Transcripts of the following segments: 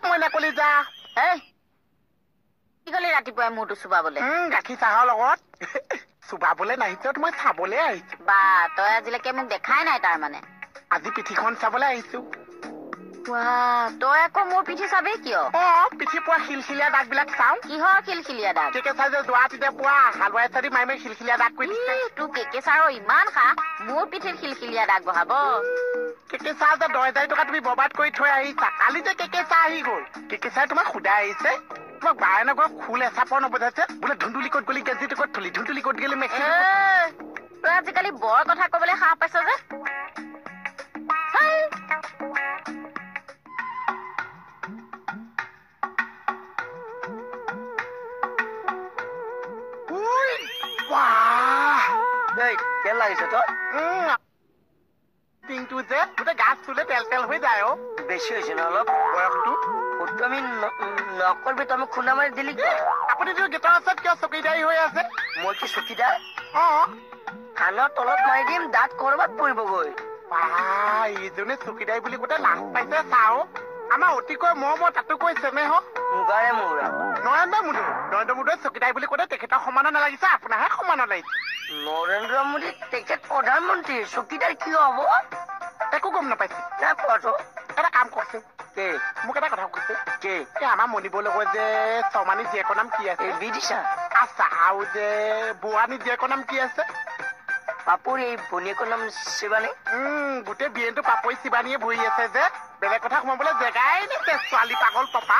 মইনা কলিজা কি কলি ৰাতিপুৱাই মূৰটো চুবাবলে গাখীৰ চাহৰ লগত চুবাবলে নাহিছ মই চাবলে আহিছো বা তই আজিলৈকে মোক দেখাই নাই তাৰ মানে আজি পিঠিখন চাবলে আহিছো তই আকৌ মোৰ পিঠি চাবি কিয় পিঠি পোৱা শিলশিলীয়া দাগবিলাক চাওঁ কিহৰ শিলশিলীয়া দাগ কেঁকেচা যে যোৱাটিতে পোৱা হালুৱাই চাৰি মাৰি শিলশিলীয়া দাগ কৰি দিছে তোৰ কেঁকেচাৰৰ ইমান খা মোৰ পিঠিত শিলশিলীয়া দাগ বহাব কেঁকেচা যে 10,000 টকা তুমি বৰবাদ কৰি থৈ আহিছা কালি যে কেঁকেচা আহি গ'ল কেঁকেচাই তোমাক সুধাই আহিছে তোমাক বায়নগৰ খুল এচাপৰ নবজাইছে বোলে ধুন্দুলি ক'ত গলি কেজিটো ক'ত থলি ধুন্দুলি ক'ত গলি মেক্সি তই আজিকালি বৰ কথা কবলৈ সাহ পাইছ যে তেল লাগিছে তই টিংটো যে গোটেই গাছ চুলে তেল তেল হৈ যায় বেছি হৈছে ন অলপ বয়সটো তুমি নকৰবি তই মোক খুন্দা মাৰি দিলি আপুনিতো গেটৰ ওচৰত কিয় চকীদাৰী হৈ আছে মই কি চকীদাৰ কাণৰ তলত মাৰি দিম দাঁত কৰবাত পৰিবগৈ ইজনে চকীদাৰী বুলি গোটেই লাজ পাইছে চাও আমাৰ অতিকৈ মৰমৰ তাতোকৈ চেনেহ মুগাৰে মৌৰা নৰেন্দ্ৰ মোদীয়ে চকীদাৰী বুলি ক'লে তেখেতৰ সমানৰ নালাগিছে আপোনাৰহে সমানৰ লাগিছে নৰেন্দ্ৰ মোদী তেখেত প্ৰধানমন্ত্ৰী চকীদাৰ কিয় হব একো গম নাপাইছে নাই পোৱাটো এটা কাম কৰছে মোক এটা কথা কৈছে আমাৰ মণিবৰ লগত যে চমানী জীয়েকৰ নাম কি আছে বিদিশা আচ্ছা আৰু যে বুৱানী জীয়েকৰ নাম কি আছে পাপুৰ এই ভনীয়েকৰ নাম শিৱানী গোটেই বিয়েনটো পাপৰি শিৱানীয়ে ভৰি আছে যে বেলেগ কথা সোমাবলৈ জেগাই দিছে ছোৱালী পাগল পপা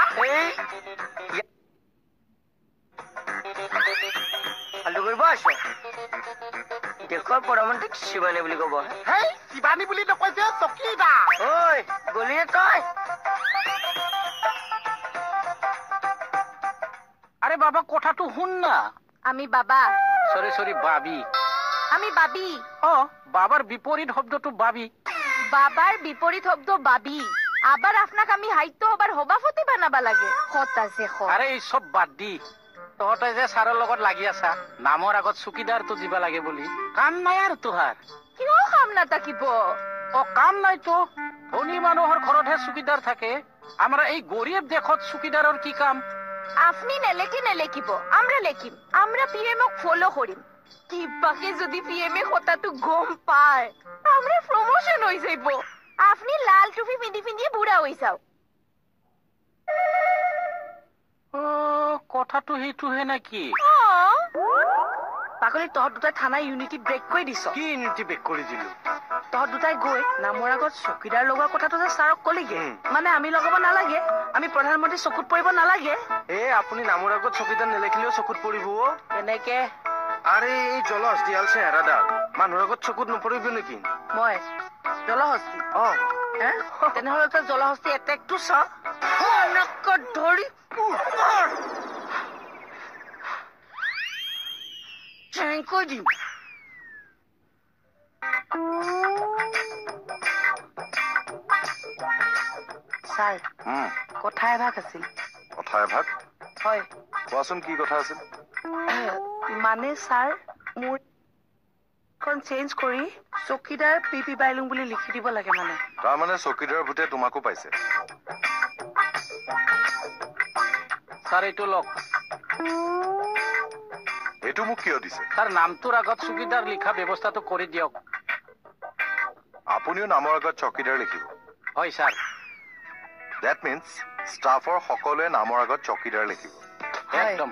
ফাল্টু কৰিব আছো দেশৰ প্ৰধানমন্ত্ৰীক শিৱানী বুলি কব হেই শিৱানী বুলি নকৈছে চকীদাৰ ঐ গলি তই আরে বাবা কথাটো শুন না আমি বাবা সরি বাবি আমি বাবি বাবার বিপরীত শব্দটো বাবি বাবার বিপরীত শব্দ বাবি আবার আপনাক আমি হাইতো হবার হবাফতি বানাবা লাগে হত আছে আরে এই সব বাদ দি তহঁতে যে ছাৰৰ লগত লাগি আছা নামৰ আগত চকীদাৰটো দিবা লাগে বুলি কাম নাই আৰু তোহাৰ কিয় কাম নাথাকিব কাম নাইতো ধনী মানুহৰ ঘৰতহে চকীদাৰ থাকে আমাৰ এই গৰিব দেশত চকীদাৰৰ কি কাম আপনি নেলেকিব আমরা লেখিম আমরা পিএমক ফলো করিম কিবাকে যদি পিএমএ হতাটো গম পায় আমরা প্রমোশন হই যাইব আপনি লাল টুপি পিন্ধি বুড়া হই যাও কথাটো সেইটোহে নাকি পাগলি তহঁত দুটাই থানা ইউনিটি ব্ৰেক কৰি দিছ কি ইউনিটি ব্ৰেক কৰি দিলো তহঁত দুটাই গৈ নামৰ আগত চকীদাৰ লগোৱা কথাটো যে ছাৰক কলিগে মানে আমি লগাব নালাগে আমি প্ৰধানমন্ত্ৰী চকুত পৰিব নালাগে আপুনি নামৰ আগত চকীদাৰ নেলেখিলেও চকুত পৰিব এনেকে আৰে এই জলহস্তি আল চেহাৰাডাল মানুহৰ আগত চকুত নপৰিব নেকি মই জলহস্তি তেনেহলে তই জলহস্তি এটেকটো চ ধৰি কৈ দিম ছাৰ কথা এভাগ আছিল কথা এভাগ হয় কোৱাচোন কি কথা আছিল মানে ছাৰ মোৰ চেঞ্জ কৰি চকীদাৰ পি বাইলুং বুলি লিখি দিব লাগে মানে তাৰ মানে চকীদাৰ ভূতে তোমাকো পাইছে ছাৰ এইটো লওক এইটো মোক কিয় দিছে ছাৰ নামটোৰ আগত চকীদাৰ লিখা ব্যৱস্থাটো কৰি দিয়ক আপুনিও নামৰ আগত চকীদাৰ লিখিব হয় ছাৰ দ্যাট মিন্স ষ্টাফৰ সকলোৱে নামৰ আগত চকীদাৰ লিখিব একদম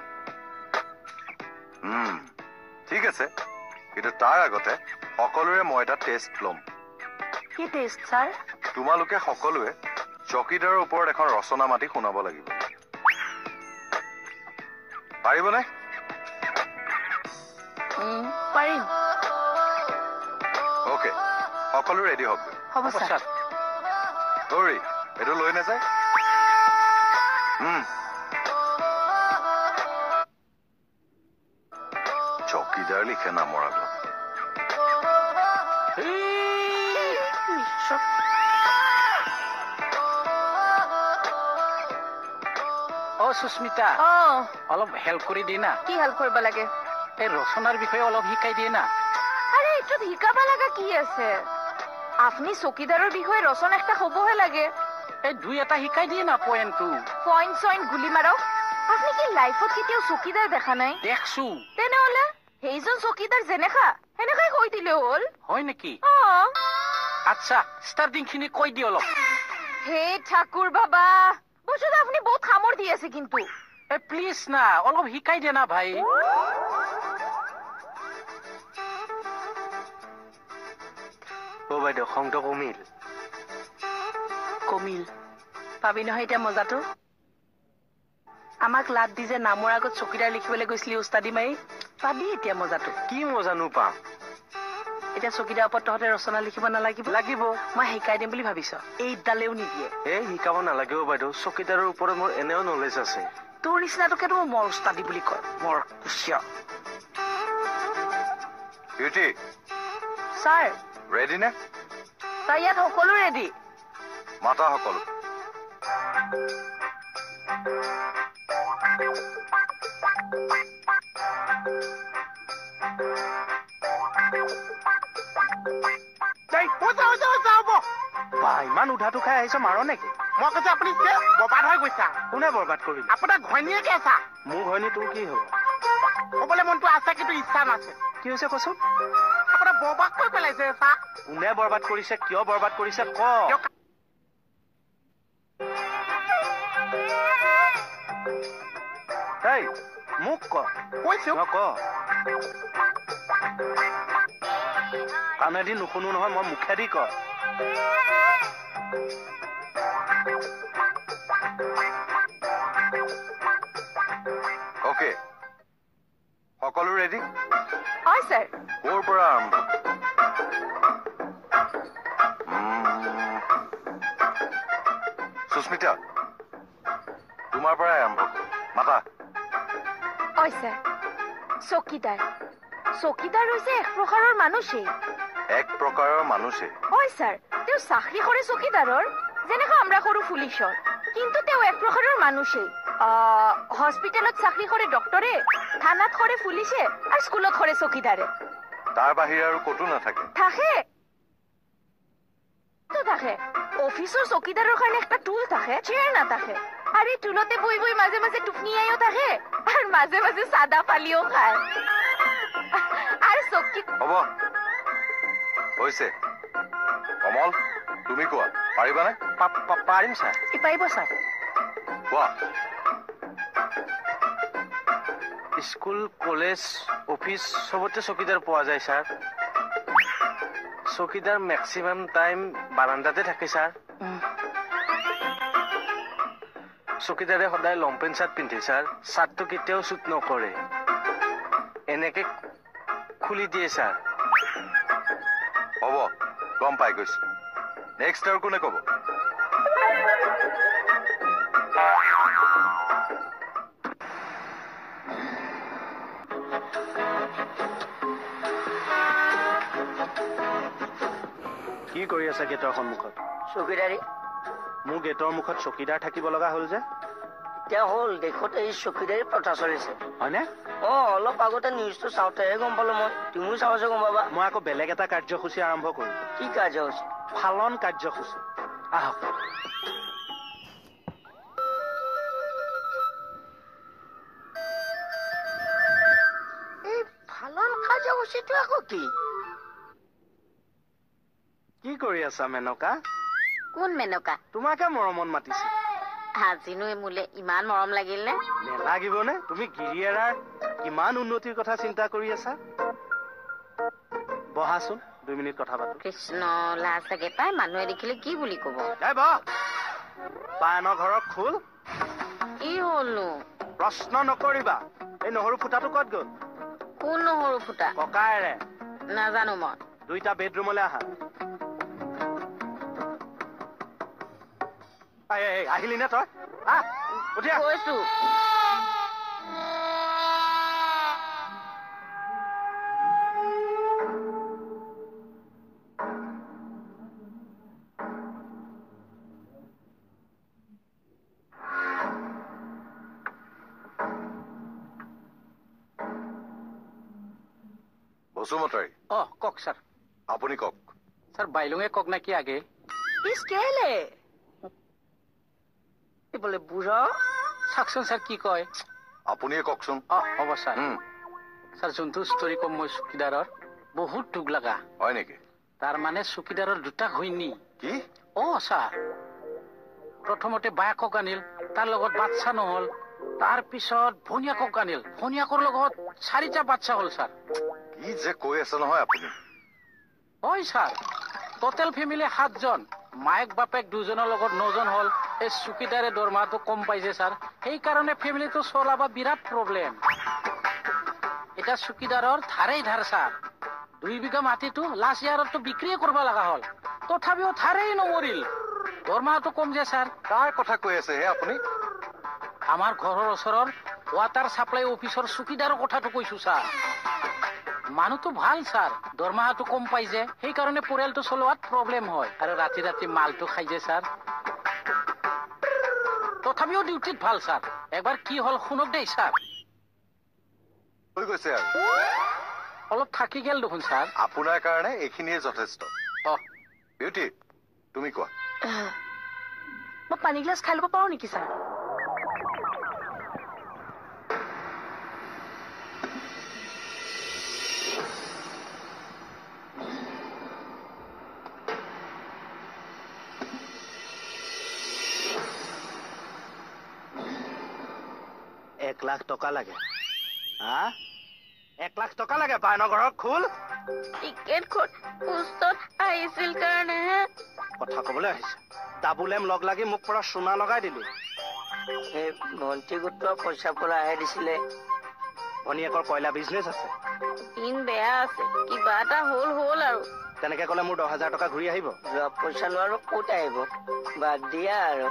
ঠিক আছে কিন্তু তাৰ আগতে সকলোৰে মই এটা টেষ্ট ল'ম কি টেষ্ট ছাৰ তোমালোকে সকলোৱে চকীদাৰৰ ওপৰত এখন ৰচনা মাতি শুনাব লাগিব পাৰিবনে পাৰিম ওকে সকলো ৰেডি হওক হ'ব ছাৰ দৌৰি এইটো লৈ নাযায় চকীদাৰ লিখে নামৰ আগত সুস্মিতা অলপ হেল্প কৰি দিয়ে না কি হেল্প কৰিব লাগে এই ৰচনাৰ বিষয়ে অলপ শিকাই দিয়ে না আৰে এইটো শিকাব লাগা কি আছে আপনি চকীদাৰৰ বিষয়ে ৰচনা একটা হবহে লাগে এই দুই এটা শিকাই দিয়ে না পয়েন্টটো। পয়েন্ট চইণ্ট গুলি মাৰক। আপুনি কি লাইফত কেতিয়াও চকীদাৰ দেখা নাই? দেখছো। তেনেহলে সেইজন চকীদাৰ যেনেকা সেনেকাই কৈ দিলে হ'ল। হয় নেকি? আচ্ছা, ষ্টাৰ্টিং খিনি কৈ দি অলপ। হে ঠাকুৰ বাবা, বস্তুটো আপুনি বহুত খামৰ দি আছে কিন্তু। প্লিজ না, অলপ শিকাই দিয়ে না ভাই। বাইদেউ খংটো কমিল? কমিল। পাবি নহয় এতিয়া মজাটো? আমাক লাট দি যে নামৰ আগত চকীদাৰ লিখিবলৈ গৈছিলি উস্তাদি মাৰি, পাবি এতিয়া মজাটো। কি মজানো পাম? এতিয়া চকীদাৰ ওপৰত তহঁতে ৰচনা লিখিব নালাগিব? লাগিব। মই শিকাই দিম বুলি ভাবিছ? এইডালেও নিদিয়ে। শিকাব নালাগিব বাইদেউ, চকীদাৰৰ ওপৰত মোৰ এনেও নলেজ আছে। তোৰ নিচিনাটোকেতো মোৰ উস্তাদি বুলি কয়, মোৰ কুচিয়া। বিউটি, ছাৰ, ৰেডি নে? ছাৰ ইয়াত সকলো ৰেডি। মাতা সকলো। ইমান উধাটো খাই আহিছ, মাৰ নেকি? মই কৈছো আপুনি বৰবাদ হৈ গৈছা। কোনে বৰবাদ কৰিল? আপোনাৰ ঘৈণীয়েকে আছা। মোৰ ঘৈণী তোৰ কি হ'ব? কবলৈ মনটো আছে কিন্তু ইচ্ছা নাছে। কি হৈছে কচোন? আপোনাৰ বৰবাদ কৰি পেলাইছে চা। কোনে বৰবাদ কৰিছে, কিয় বৰবাদ কৰিছে ক। এই মোক ক। কৈছো ক। কাণেদি নুশুনো নহয়, মই মুখেদি ক। অকে, সকলো ৰেডি? হয় ছাৰ। ক'ৰ পৰা আৰম্ভ? সুস্মিতা, তোমাৰ পৰাই আৰম্ভ। মাতা। হয় ছাৰ। চকীদাৰ। চকীদাৰ হৈছে এক প্ৰকাৰৰ মানুহেই। এক প্ৰকাৰৰ মানুহে? হয় ছাৰ, তেওঁ চাকৰি কৰে চকীদাৰৰ, যেনেকা আমৰা কৰো পুলিচৰ, কিন্তু তেওঁ এক প্ৰকাৰৰ মানুহেই। হস্পিটেলত চাকৰি কৰে ডক্টৰে, থানাত কৰে পুলিচে, আৰু স্কুলত কৰে চকীদাৰে। তাৰ বাহিৰে আৰু ক'তো নাথাকে? থাকে থাকে। অফিচৰ চকীদাৰৰ কাৰণে একটা টুল থাকে, চেয়াৰ নাথাকে। আৰু এই টুলতে বহি বহি মাজে মাজে টোপনিয়াইও থাকে, আৰু মাজে মাজে চাদা পালিও খায়। আৰু চকী হ'ব হৈছে। কমল, তুমি কোৱা, পাৰিবানে? পাৰিম ছাৰ। পাৰিব ছাৰ। কোৱা। স্কুল, কলেজ, অফিচ চবতে চকীদাৰ পোৱা যায় ছাৰ। চকীদাৰ মেক্সিমাম টাইম বাৰাণ্ডাতে থাকে ছাৰ। চকীদাৰে সদায় লং পেণ্ট চাৰ্ট পিন্ধে ছাৰ। চাৰ্টটো কেতিয়াও চুট নকৰে, এনেকে খুলি দিয়ে ছাৰ। হ'ব, গম পাই গৈছো। নেক্সট আৰু কোনে ক'ব? কি কৰি আছা গেটৰ সন্মুখত? চকীদাৰী। মোৰ গেটৰ মুখত চকীদাৰ থাকিব লগা হ'ল যে? এতিয়া হ'ল, দেশত এই চকীদাৰী প্ৰথা চলিছে। হয়নে? অলপ আগতে নিউজটো চাওঁতেহে গম পালো মই। তুমিও চাওঁছে গম পাবা। মই আকৌ বেলেগ এটা কাৰ্যসূচী আৰম্ভ কৰিম। কি কাৰ্যসূচী? ফালন কাৰ্যসূচী। আহক। এই ফালন কাৰ্যসূচীটো আকৌ কি? কি কৰি আছা মেনকা? কোন মেনকা? তোমাকে মৰমত মাতিছে। আজিনো মোলে ইমান মৰম লাগিল নে? নেলাগিবনে? তুমি গিৰিয়েৰাৰ কিমান উন্নতিৰ কথা চিন্তা কৰি আছা। বহাচোন, 2 মিনিট কথা পাতো। কৃষ্ণ, লাজ লাগে পাই, মানুহে দেখিলে কি বুলি কব। পায়নৰ ঘৰত খোল। কি হ'লনো? প্ৰশ্ন নকৰিবা। এই নহৰু ফুটাটো ক'ত গ'ল? কোন নহৰু ফুটা? ককায়েৰে। নাজানো মই। 2টা বেডৰুমলৈ আহা। আহিলি নে তই? উঠিয়া। কৈছো। বসুমতাৰী। কওক ছাৰ। আপুনি কওক। ছাৰ বাইলুঙে কওক নাকি আগে? কেলে? বোলে বুঢ়া চাওকচোন ছাৰ কি কয় আপুনিয়ে কওকচোন হ'ব ছাৰ হুম, ছাৰ যোনটো ষ্টৰী কম মই চকীদাৰৰ বহুত দুখ লগা হয় নেকি তাৰ মানে চকীদাৰৰ দুটা ঘৈণী কি ছাৰ প্ৰথমতে বায়েকক আনিল তাৰ লগত বাচ্চা নহল তাৰ পিছত ভনীয়েকক আনিল ভনীয়েকৰ লগত 4টা বাচ্চা হ'ল ছাৰ কি যে কৈ আছে নহয় আপুনি হয় ছাৰ টোটেল ফেমিলি 7জন মায়েক বাপেক 2জনৰ লগত 9জন হ'ল এই চকীদাৰে দৰমহাটো কম পাইছে ছাৰ সেইকাৰণে ফেমিলিটো চলাবা বিৰাট প্ৰব্লেম এটা চকীদাৰৰ ধাৰেই ধাৰ ছাৰ 2 বিঘা মাটিটো লাষ্ট ইয়াৰতো বিক্ৰীয়ে কৰিব লগা হ'ল তথাপিও ধাৰেই নমৰিল দৰমহাটো কম যে ছাৰ কাৰ কথা কৈ আছে হে আপুনি আমাৰ ঘৰৰ ওচৰৰ ৱাটাৰ সাপ্লাই অফিচৰ চকীদাৰৰ কথাটো কৈছো ছাৰ মানুহটো ভাল ছাৰ দৰমহাটো কম পাই যে সেইকাৰণে পৰিয়ালটো চলোৱাত প্ৰব্লেম হয় আৰু ৰাতি ৰাতি মালটো খাই যে ছাৰ তথাপিও ডিউটিত ভাল ছাৰ এবাৰ কি হ'ল শুনক দেই ছাৰ হৈ গৈছে আৰু অলপ থাকি গেল দেখোন ছাৰ আপোনাৰ কাৰণে এইখিনিয়ে যথেষ্ট বিউটি তুমি কোৱা মই পানী গ্লাছ খাই ল'ব পাৰো নেকি ছাৰ লাখ টকা লাগে 1 লাখ টকা লাগে বায়নৰ ঘৰত খোল টিকেট পোষ্টত আহিছিল কাৰণেহে কথা কবলৈ আহিছে ডাবুলেম লগ লাগি মোক পৰা সোণা লগাই দিলি এই ভণ্টি গোটৰ পইচা পৰা আহে দিছিলে ভনীয়েকৰ কয়লা বিজনেছ আছে দিন বেয়া আছে কিবা এটা হ'ল আৰু তেনেকে ক'লে মোৰ 10,000 টকা ঘূৰি আহিব যোৱা পইচা নোৱাৰো ক'ত আহিব বাদ দিয়া আৰু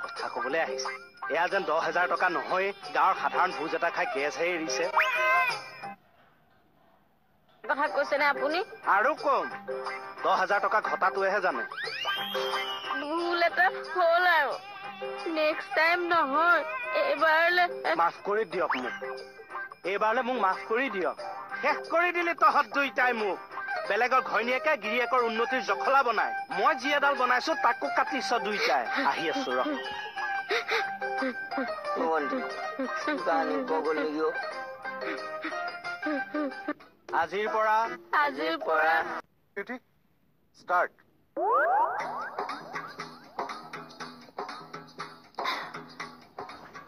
কথা কবলৈ আহিছে এয়া যেন 10,000 টকা নহয় গাঁৱৰ সাধাৰণ ভোজ এটা খাই গেছহে এৰিছে কথা কৈছেনে আপুনি আৰু কম 10,000 টকা ঘটাটোৱেহে জানে ভুল এটা হ'ল আৰু নেক্সট টাইম নহয় এইবাৰলে মাফ কৰি দিয়ক মোক এইবাৰলে মোক মাফ কৰি দিয়ক শেষ কৰি দিলি তহঁত দুইটাই মোক বেলেগৰ ঘৈণীয়েকে গিৰিয়েকৰ উন্নতিৰ জখলা বনাই মই যি এডাল বনাইছো তাকো কাটিছ দুইটাই আহি আছো ৰ আজিৰ পৰা বিউটি ষ্টাৰ্ট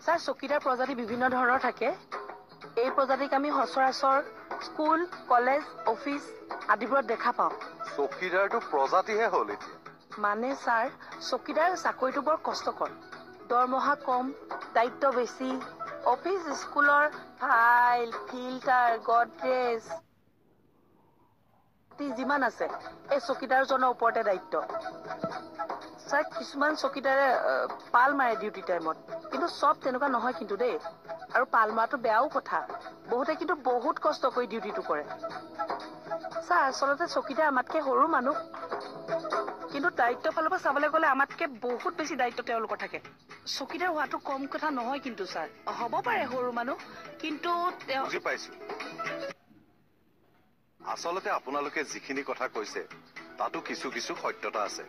ছাৰ চকীদাৰ প্ৰজাতি বিভিন্ন ধৰণৰ থাকে এই প্ৰজাতিক আমি সচৰাচৰ স্কুল কলেজ অফিচ আদিবোৰত দেখা পাওঁ চকীদাৰটো প্ৰজাতিহে হ'ল এতিয়া মানে ছাৰ চকীদাৰ চাকৰিটো বৰ কষ্টকৰ দৰমহা কম দায়িত্ব বেছি অফিচ স্কুলৰ ফাইল ফিল্টাৰ গডৰেজ যিমান আছে এই চকীদাৰজনৰ ওপৰতে দায়িত্ব ছাৰ কিছুমান চকীদাৰে পাল মাৰে ডিউটি টাইমত কিন্তু চব তেনেকুৱা নহয় কিন্তু দেই আৰু পাল মাৰাটো বেয়াও কথা বহুতে কিন্তু বহুত কষ্ট কৰি ডিউটিটো কৰে ছাৰ আচলতে চকীদাৰ আমাতকে সৰু মানুহ কিন্তু দায়িত্ব ফালৰ পৰা চাবলৈ গ'লে আমাতকে বহুত বেছি দায়িত্ব তেওঁলোকৰ থাকে চকীদাৰ হোৱাটো কম কথা নহয় কিন্তু ছাৰ হ'ব পাৰে সৰু মানুহ কিন্তু বুজি পাইছো আচলতে আপোনালোকে যিখিনি কথা কৈছে তাতো কিছু কিছু সত্যতা আছে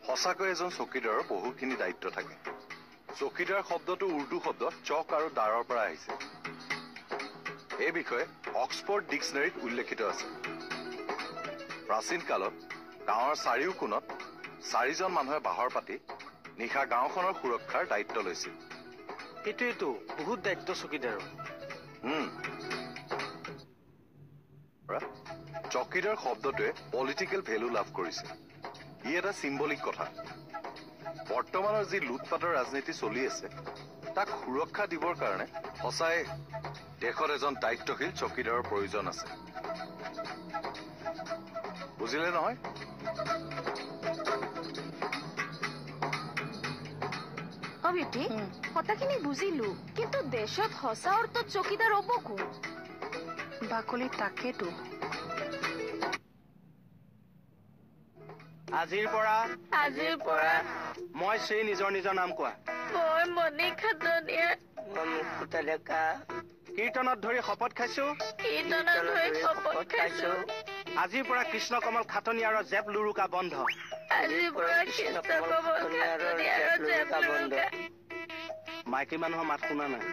সঁচাকৈ এজন চকীদাৰৰ বহুখিনি দায়িত্ব থাকে চকীদাৰ শব্দটো উৰ্দু শব্দ চক আৰু দাৰৰ পৰা আহিছে এই বিষয়ে অক্সফৰ্ড ডিক্সনাৰীত উল্লেখিত আছে প্ৰাচীন কালত গাঁৱৰ চাৰিও কোণত 4জন মানুহে বাহৰ পাতি নিশা গাঁওখনৰ সুৰক্ষাৰ দায়িত্ব লৈছিল এইটো বহুত দায়িত্ব চকীদাৰৰ চকীদাৰ শব্দটোৱে পলিটিকেল ভেলু লাভ কৰিছে ই এটা চিম্বলিক কথা বৰ্তমানৰ যি লুটপাটৰ ৰাজনীতি চলি আছে তাক সুৰক্ষা দিবৰ কাৰণে সঁচাই দেশত এজন দায়িত্বশীল চকীদাৰৰ প্ৰয়োজন আছে বুজিলে নহয় বিউটি কথাখিনি বুজিলো কিন্তু দেশত সঁচা অৰ্থত চকীদাৰ হ'ব কোন বাকলি তাকেতো আজিৰ পৰা মই শ্ৰী নিজৰ নাম কোৱা মই মণি খাটনিয়া মই মুকুতা ডেকা কীৰ্তনত ধৰি শপত খাইছো আজিৰ পৰা কৃষ্ণ কমল খাটনি আৰু জেপ লুৰুকা বন্ধ। মাইকী মানুহৰ মাত শুনা নাই,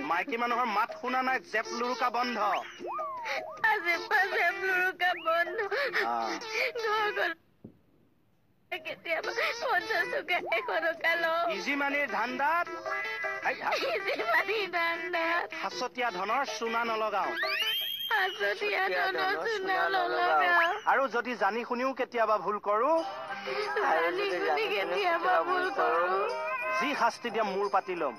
মাইকী মানুহৰ মাত শুনা নাই, জেপ লুৰুকা বন্ধ। ইজি মানিৰ ধান্দাত সাঁচতীয়া ধনৰ চুনা নলগাও। আৰু যদি জানি শুনিও কেতিয়াবা ভুল কৰো, যি শাস্তি দিয়া মূৰ পাতি ল'ম।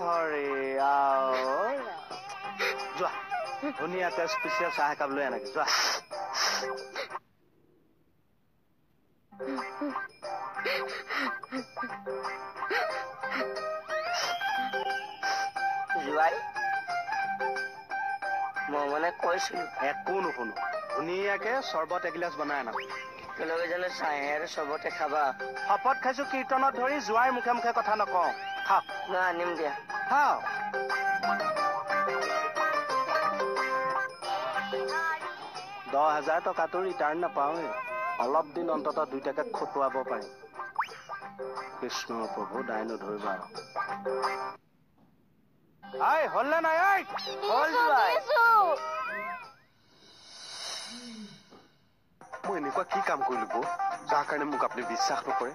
হৰে যোৱা, ধুনীয়াকে স্পেচিয়েল চাহ একাপ লৈ আনাগে যোৱা। জোৱাই মই মানে কৈছিলো একো নুশুনো, ধুনীয়াকে চৰ্বত এগিলাচ বনাই আনা। একেলগে জানো চাহে আৰু চবতে খাবা? শপত খাইছো কীৰ্তনত ধৰি জোৱাইৰ মুখে মুখে কথা নকওঁ। খাওক না আনিম দিয়া। খাওক। $10,000 ৰিটাৰ্ণ নাপাওঁৱে, অলপ দিন অন্তত দুইটাকে খটুৱাব পাৰিম। কৃষ্ণ প্ৰভু দাই নধৰিবা। হ'ল নে নাই? হ'ল জোৱাই। মই এনেকুৱা কি কাম কৰিলো বৌ, যাৰ কাৰণে মোক আপুনি বিশ্বাস নকৰে?